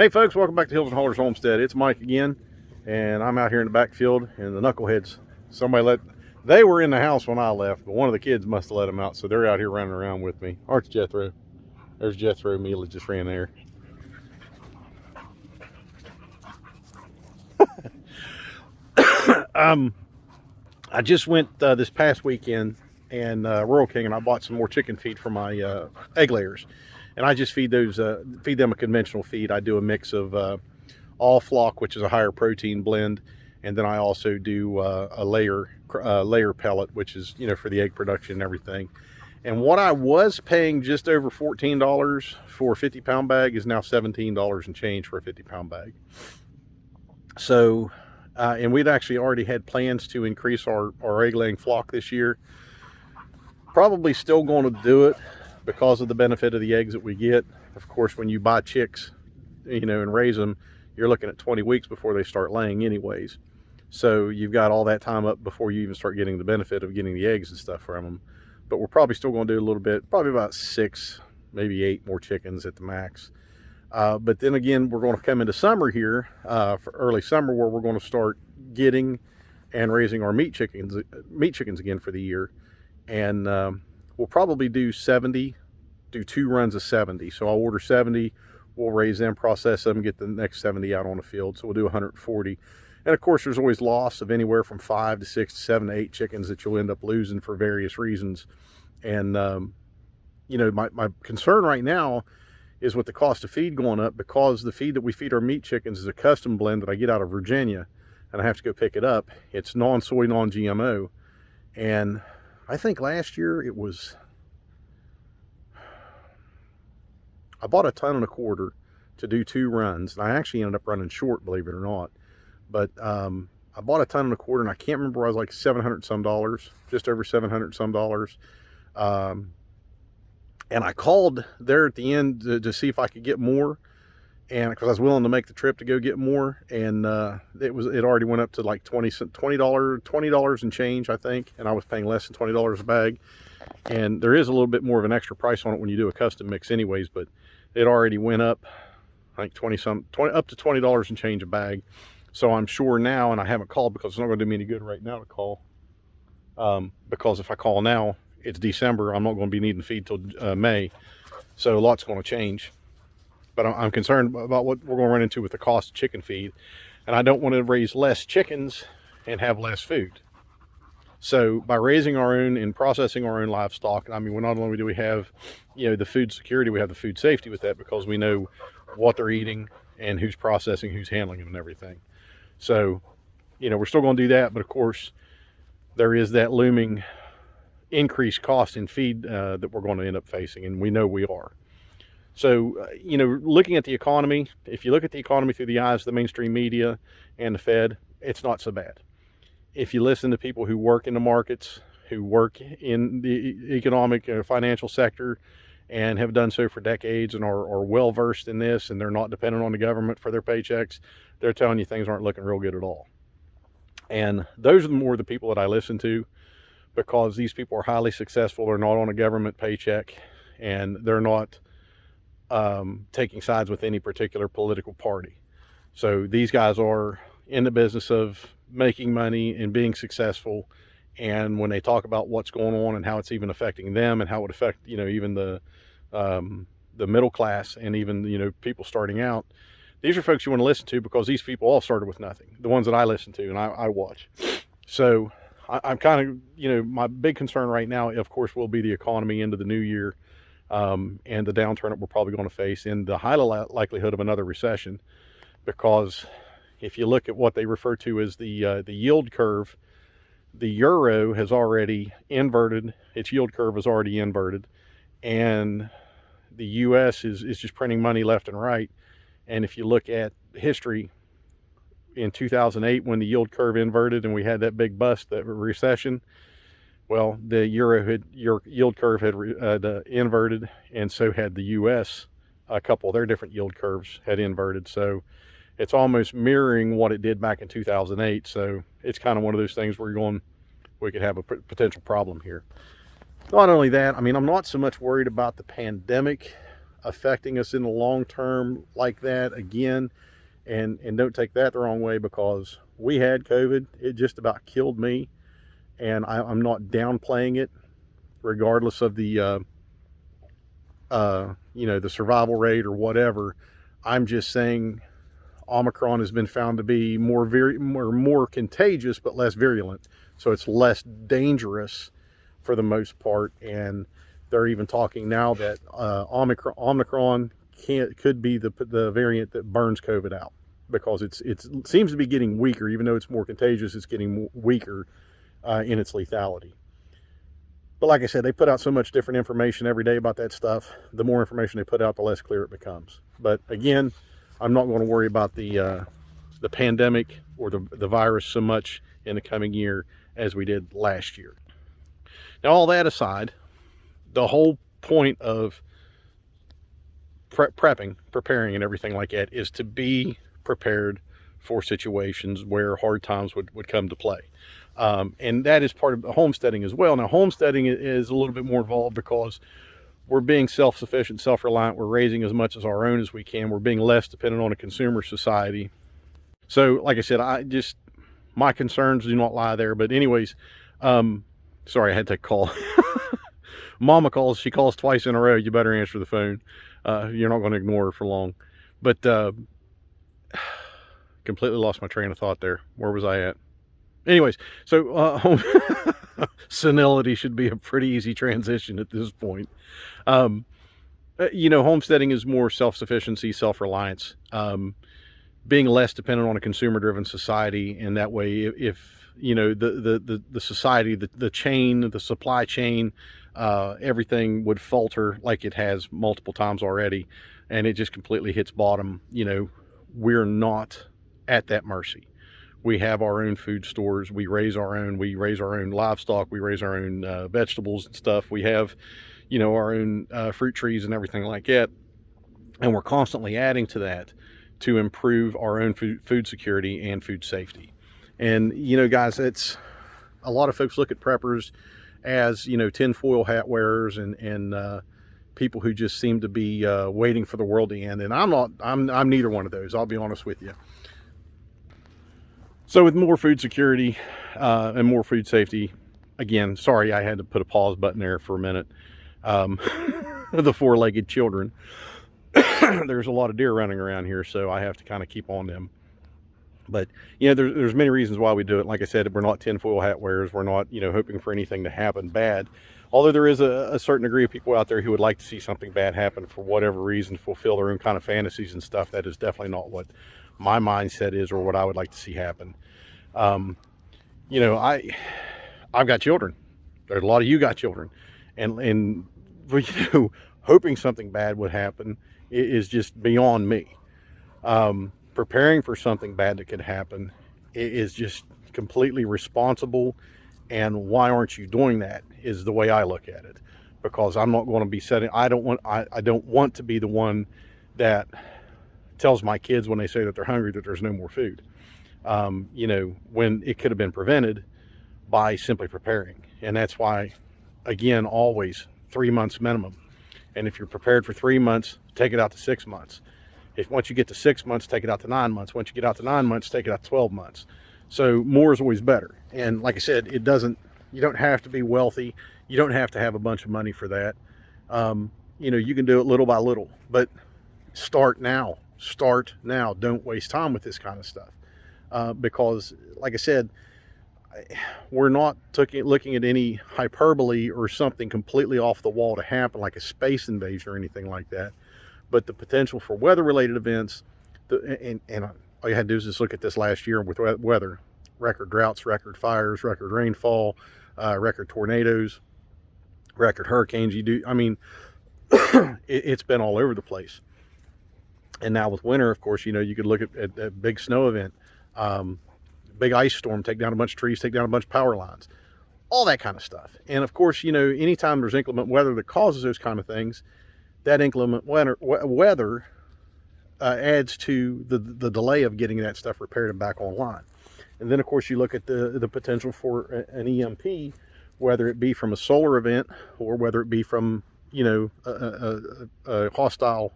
Hey folks, welcome back to Hills and Holders Homestead. It's Mike again, and I'm out here in the backfield, and the knuckleheads, they were in the house when I left, but one of the kids must have let them out, so they're out here running around with me. Arch Jethro. There's Jethro. Mila just ran there. I just went this past weekend and Rural King, and I bought some more chicken feed for my egg layers. And I just feed them a conventional feed. I do a mix of all flock, which is a higher protein blend, and then I also do a layer pellet, which is, you know, for the egg production and everything. And what I was paying just over $14 for a 50-pound bag is now $17 and change for a 50-pound bag. So, and we'd actually already had plans to increase our egg laying flock this year. Probably still going to do it because of the benefit of the eggs that we get. Of course, when you buy chicks, you know, and raise them, you're looking at 20 weeks before they start laying anyways. So you've got all that time up before you even start getting the benefit of getting the eggs and stuff from them. But we're probably still going to do a little bit, probably about 6, maybe 8 more chickens at the max. But then again, we're going to come into summer here, for early summer, where we're going to start getting and raising our meat chickens again for the year. And we'll probably do 2 runs of 70. So I'll order 70, we'll raise them, process them, get the next 70 out on the field. So we'll do 140. And of course, there's always loss of anywhere from 5 to 6 to 7 to 8 chickens that you'll end up losing for various reasons. And, you know, my concern right now is with the cost of feed going up, because the feed that we feed our meat chickens is a custom blend that I get out of Virginia, and I have to go pick it up. It's non-soy, non-GMO. And I think last year it was, I bought a ton and a quarter to do 2 runs, and I actually ended up running short, believe it or not. But I bought a ton and a quarter, and I can't remember, I was like $700 some, just over $700 some. And I called there at the end to see if I could get more, and because I was willing to make the trip to go get more, and it already went up to like $20 and change, I think, and I was paying less than $20 a bag. And there is a little bit more of an extra price on it when you do a custom mix anyways, but it already went up, I think up to $20 and change a bag. So I'm sure now, and I haven't called because it's not going to do me any good right now to call, because if I call now, it's December, I'm not going to be needing feed till May, so a lot's going to change. But I'm concerned about what we're going to run into with the cost of chicken feed, and I don't want to raise less chickens and have less food. So by raising our own and processing our own livestock, I mean, not only do we have, you know, the food security, we have the food safety with that, because we know what they're eating and who's processing, who's handling them and everything. So, you know, we're still going to do that, but of course there is that looming increased cost in feed that we're going to end up facing, and we know we are. So, you know, looking at the economy, if you look at the economy through the eyes of the mainstream media and the Fed, it's not so bad. If you listen to people who work in the markets, who work in the economic financial sector, and have done so for decades, and are well versed in this, and they're not dependent on the government for their paychecks, they're telling you things aren't looking real good at all. And those are more the people that I listen to, because these people are highly successful. They're not on a government paycheck, and they're not taking sides with any particular political party. So these guys are in the business of making money and being successful. And when they talk about what's going on and how it's even affecting them, and how it would affect, you know, even the middle class, and even, you know, people starting out, these are folks you want to listen to, because these people all started with nothing. The ones that I listen to and I watch. So I'm kind of, you know, my big concern right now, of course, will be the economy into the new year, and the downturn that we're probably going to face, and the high likelihood of another recession. Because if you look at what they refer to as the yield curve, the euro has already inverted. Its yield curve is already inverted, and the U.S. is just printing money left and right. And if you look at history, in 2008, when the yield curve inverted and we had that big bust, that recession, well, the yield curve had inverted, and so had the U.S. A couple of their different yield curves had inverted. So it's almost mirroring what it did back in 2008. So it's kind of one of those things where we could have a potential problem here. Not only that, I mean, I'm not so much worried about the pandemic affecting us in the long term like that again. And don't take that the wrong way, because we had COVID. It just about killed me, and I'm not downplaying it, regardless of the the survival rate or whatever. I'm just saying Omicron has been found to be more contagious but less virulent, so it's less dangerous for the most part. And they're even talking now that Omicron could be the variant that burns COVID out, because it seems to be getting weaker. Even though it's more contagious, it's getting weaker in its lethality. But like I said, they put out so much different information every day about that stuff. The more information they put out, the less clear it becomes. But again, I'm not going to worry about the pandemic or the virus so much in the coming year as we did last year. Now, all that aside, the whole point of preparing and everything like that is to be prepared for situations where hard times would come to play. And that is part of homesteading as well. Now, homesteading is a little bit more involved because we're being self-sufficient, self-reliant. We're raising as much as our own as we can. We're being less dependent on a consumer society. So, like I said, my concerns do not lie there. But anyways, sorry, I had to call. Mama calls. She calls twice in a row. You better answer the phone. You're not going to ignore her for long. But completely lost my train of thought there. Where was I at? Anyways, so senility should be a pretty easy transition at this point. Homesteading is more self-sufficiency, self-reliance, being less dependent on a consumer-driven society. And that way, if the society, the chain, the supply chain, everything would falter like it has multiple times already, and it just completely hits bottom. We're not at that mercy. We have our own food stores. We raise our own livestock. We raise our own vegetables and stuff. We have, our own fruit trees and everything like that. And we're constantly adding to that to improve our own food security and food safety. And, guys, it's a lot of folks look at preppers as, tinfoil hat wearers and people who just seem to be waiting for the world to end. And I'm neither one of those. I'll be honest with you. So with more food security and more food safety, again, sorry I had to put a pause button there for a minute. The four-legged children. There's a lot of deer running around here, so I have to kind of keep on them. But, there's many reasons why we do it. Like I said, we're not tinfoil hat wearers. We're not, hoping for anything to happen bad. Although there is a certain degree of people out there who would like to see something bad happen for whatever reason, fulfill their own kind of fantasies and stuff. That is definitely not what my mindset is, or what I would like to see happen. I've got children. There's a lot of you got children, and hoping something bad would happen is just beyond me. Preparing for something bad that could happen is just completely responsible. And why aren't you doing that is the way I look at it, because I'm not going to be setting. I don't want to be the one that tells my kids when they say that they're hungry that there's no more food. When it could have been prevented by simply preparing. And that's why, again, always 3 months minimum. And if you're prepared for 3 months, take it out to 6 months. Once you get to 6 months, take it out to 9 months. Once you get out to 9 months, take it out to 12 months. So more is always better. And like I said, you don't have to be wealthy. You don't have to have a bunch of money for that. You can do it little by little, but start now. Don't waste time with this kind of stuff. Because like I said, we're not looking at any hyperbole or something completely off the wall to happen, like a space invasion or anything like that. But the potential for weather-related events, and all you had to do is just look at this last year with weather. Record droughts, record fires, record rainfall, record tornadoes, record hurricanes. It's been all over the place. And now with winter, of course, you could look at a big snow event, big ice storm, take down a bunch of trees, take down a bunch of power lines, all that kind of stuff. And of course, anytime there's inclement weather that causes those kind of things, that inclement weather adds to the delay of getting that stuff repaired and back online. And then, of course, you look at the potential for an EMP, whether it be from a solar event or whether it be from you know, a hostile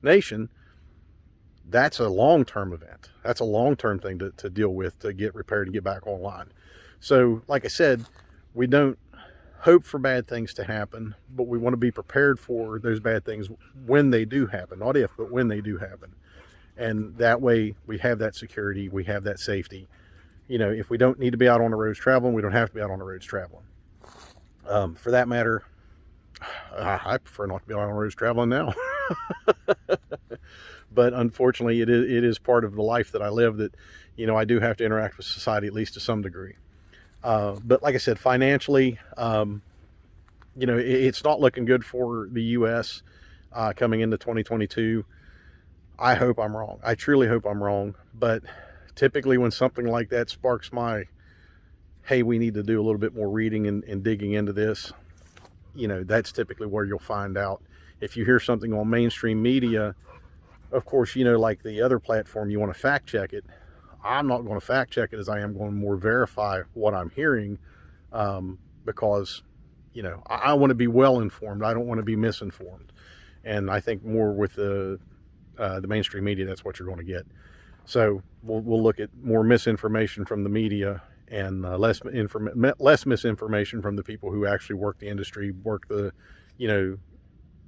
nation, that's a long-term event. That's a long-term thing to deal with, to get repaired and get back online. So like I said, we don't hope for bad things to happen, but we want to be prepared for those bad things when they do happen. Not if, but when they do happen. And that way we have that security, we have that safety. You know, if we don't need to be out on the roads traveling, we don't have to be out on the roads traveling. For that matter, I prefer not to be out on the roads traveling now. But unfortunately, it is part of the life that I live, that, you know, I do have to interact with society, at least to some degree. But like I said, financially, you know, it's not looking good for the U.S. Coming into 2022. I hope I'm wrong. I truly hope I'm wrong. But typically when something like that sparks my, hey, we need to do a little bit more reading and digging into this, you know, that's typically where you'll find out. If you hear something on mainstream media, of course, you know, like the other platform, you want to fact check it. I'm not going to fact check it as I am going to more verify what I'm hearing, because, you know, I want to be well informed. I don't want to be misinformed. And I think more with the mainstream media, that's what you're going to get. So we'll look at more misinformation from the media, and less misinformation from the people who actually work the industry, work the, you know,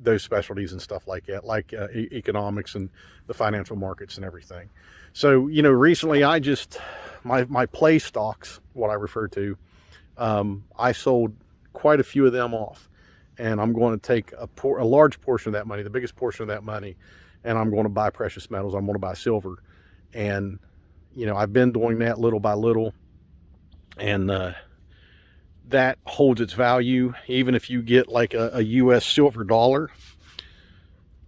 those specialties and stuff like that, like economics and the financial markets and everything. So, you know, recently I just, my play stocks, what I refer to, I sold quite a few of them off, and I'm going to take a large portion of that money, the biggest portion of that money, and I'm going to buy precious metals. I'm going to buy silver. And, you know, I've been doing that little by little, and that holds its value. Even if you get like a US silver dollar,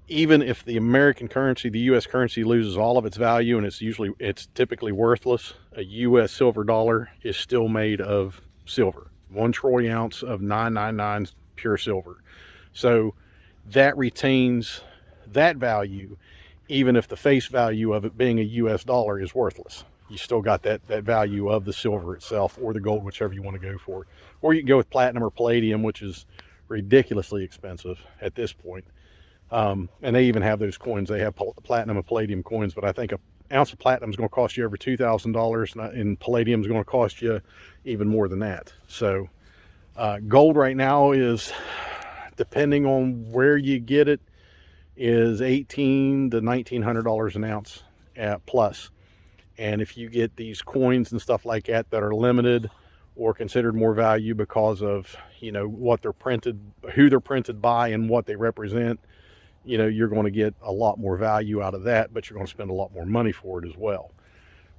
even if the American currency, the US currency, loses all of its value, and it's typically worthless, a US silver dollar is still made of silver, 1 troy ounce of 999 pure silver. So that retains that value, even if the face value of it being a US dollar is worthless. You still got that value of the silver itself, or the gold, whichever you want to go for. Or you can go with platinum or palladium, which is ridiculously expensive at this point. And they even have those coins. They have platinum and palladium coins, but I think an ounce of platinum is going to cost you over $2,000, and palladium is going to cost you even more than that. So gold right now is, depending on where you get it, is $1,800 to $1,900 an ounce plus. And if you get these coins and stuff like that that are limited or considered more value because of, you know, what they're printed, who they're printed by, and what they represent, you know, you're going to get a lot more value out of that, but you're going to spend a lot more money for it as well.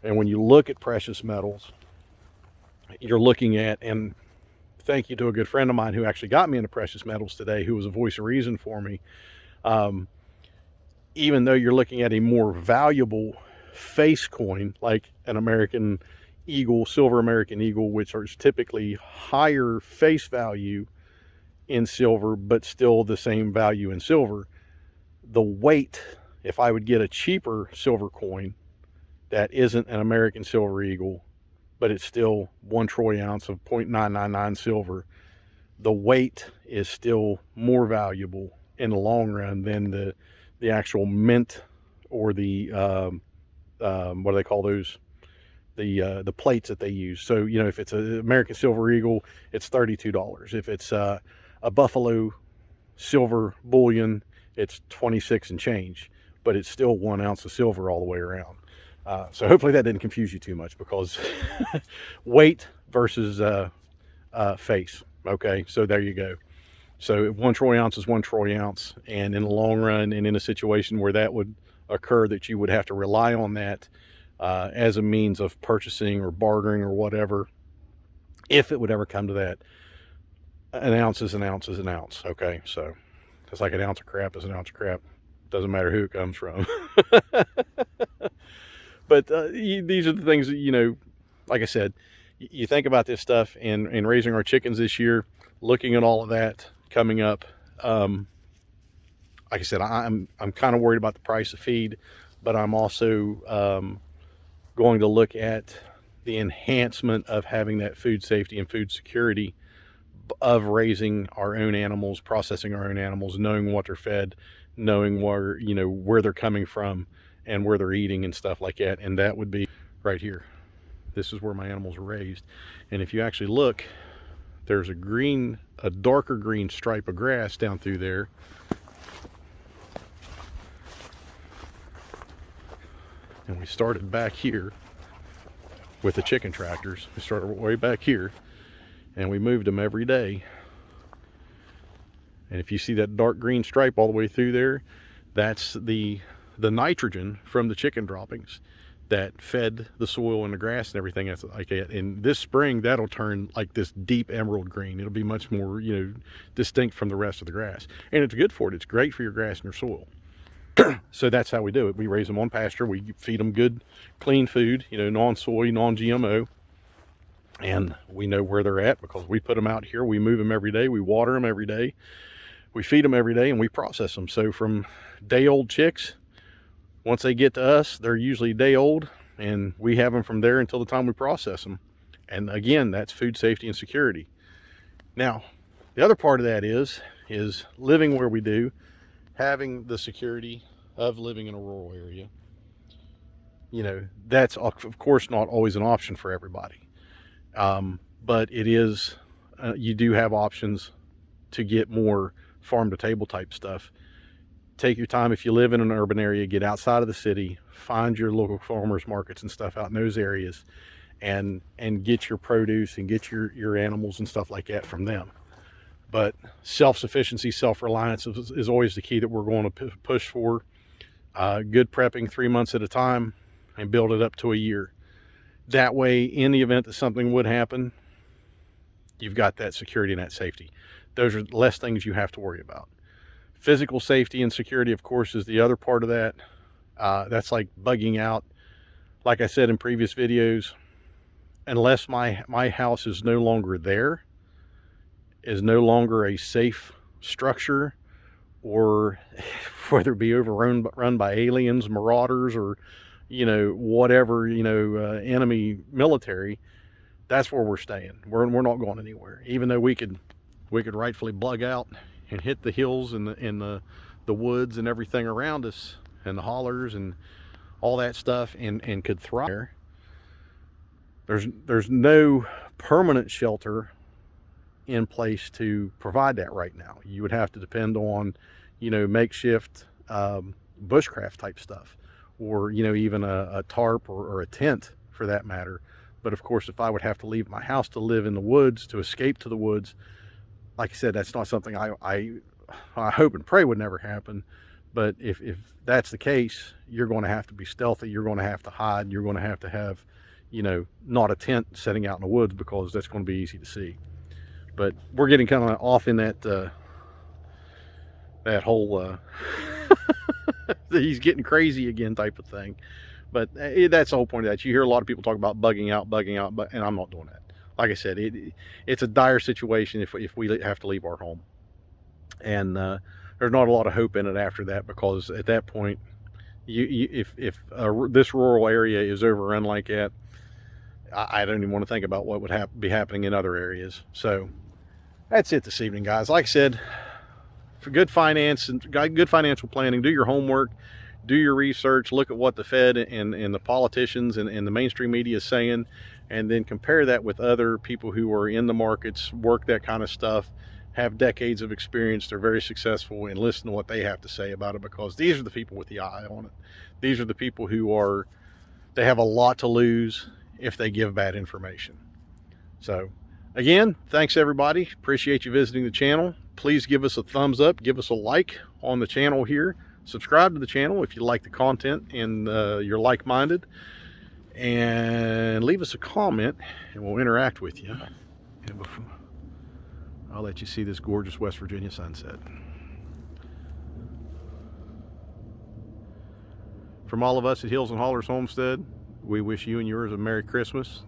And when you look at precious metals, you're looking at, and thank you to a good friend of mine who actually got me into precious metals today, who was a voice of reason for me. Even though you're looking at a more valuable face coin, like an American Eagle, silver American Eagle, which are typically higher face value in silver, but still the same value in silver, the weight, if I would get a cheaper silver coin that isn't an American Silver Eagle, but it's still 1 troy ounce of 0.999 silver, the weight is still more valuable in the long run than the actual mint, or the what do they call those, the plates that they use. So, you know, if it's an American Silver Eagle, it's $32. If it's a Buffalo silver bullion, it's 26 and change, but it's still 1 ounce of silver all the way around. So hopefully that didn't confuse you too much, because weight versus face. Okay, so there you go. So 1 troy ounce is 1 troy ounce, and in the long run, and in a situation where that would occur, that you would have to rely on that as a means of purchasing or bartering or whatever, if it would ever come to that, an ounce is an ounce is an ounce. Okay, so it's like an ounce of crap is an ounce of crap. Doesn't matter who it comes from. But these are the things that, you know, like I said, you think about this stuff, and raising our chickens this year, looking at all of that coming up. Like I said, I'm kind of worried about the price of feed, but I'm also going to look at the enhancement of having that food safety and food security of raising our own animals, processing our own animals, knowing what they're fed, knowing where, you know, where they're coming from and where they're eating and stuff like that. And that would be right here. This is where my animals are raised. And if you actually look, there's a darker green stripe of grass down through there. And we started back here with the chicken tractors. We started way back here and we moved them every day. And if you see that dark green stripe all the way through there, that's the nitrogen from the chicken droppings that fed the soil and the grass and everything else like that. And this spring, that'll turn like this deep emerald green. It'll be much more, you know, distinct from the rest of the grass. And it's good for it. It's great for your grass and your soil. So that's how we do it. We raise them on pasture. We feed them good, clean food, you know, non-soy, non-GMO. And we know where they're at because we put them out here. We move them every day. We water them every day. We feed them every day and we process them. So from day-old chicks, once they get to us, they're usually day old, and we have them from there until the time we process them. And again, that's food safety and security. Now, the other part of that is living where we do, having the security of living in a rural area. You know, that's of course not always an option for everybody. But it is, you do have options to get more farm to table type stuff. Take your time. If you live in an urban area, get outside of the city, find your local farmers markets and stuff out in those areas, and get your produce and get your animals and stuff like that from them. But self-sufficiency, self-reliance is always the key that we're going to push for. Good prepping 3 months at a time and build it up to a year. That way, in the event that something would happen, you've got that security and that safety. Those are less things you have to worry about. Physical safety and security, of course, is the other part of that. That's like bugging out. Like I said in previous videos, unless my house is no longer there, is no longer a safe structure, or whether it be run by aliens, marauders, or, you know, whatever, you know, enemy military, that's where we're staying. We're not going anywhere. Even though we could rightfully bug out and hit the hills and the woods and everything around us and the hollers and all that stuff and could thrive. There's no permanent shelter in place to provide that right now. You would have to depend on, you know, makeshift bushcraft type stuff, or, you know, even a tarp or a tent for that matter. But of course, if I would have to leave my house to live in the woods, to escape to the woods, like I said, that's not something I hope and pray would never happen. But if that's the case, you're going to have to be stealthy. You're going to have to hide. You're going to have, you know, not a tent setting out in the woods, because that's going to be easy to see. But we're getting kind of off in that whole he's getting crazy again type of thing. But that's the whole point of that. You hear a lot of people talk about bugging out, and I'm not doing that. Like I said, it's a dire situation if we have to leave our home. And there's not a lot of hope in it after that, because at that point, if this rural area is overrun like that, I don't even want to think about what would be happening in other areas. So that's it this evening, guys. Like I said, for good finance and good financial planning, do your homework, do your research, look at what the Fed and the politicians and the mainstream media is saying, and then compare that with other people who are in the markets, work that kind of stuff, have decades of experience, they're very successful, and listen to what they have to say about it, because these are the people with the eye on it. These are the people who they have a lot to lose if they give bad information. So again, thanks everybody. Appreciate you visiting the channel. Please give us a thumbs up, give us a like on the channel here. Subscribe to the channel if you like the content and you're like-minded. And leave us a comment and we'll interact with you. And I'll let you see this gorgeous West Virginia sunset. From all of us at Hills and Hollers Homestead, we wish you and yours a Merry Christmas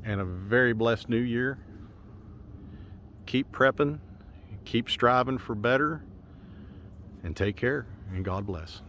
and a very blessed New Year. Keep prepping, keep striving for better, and take care, and God bless.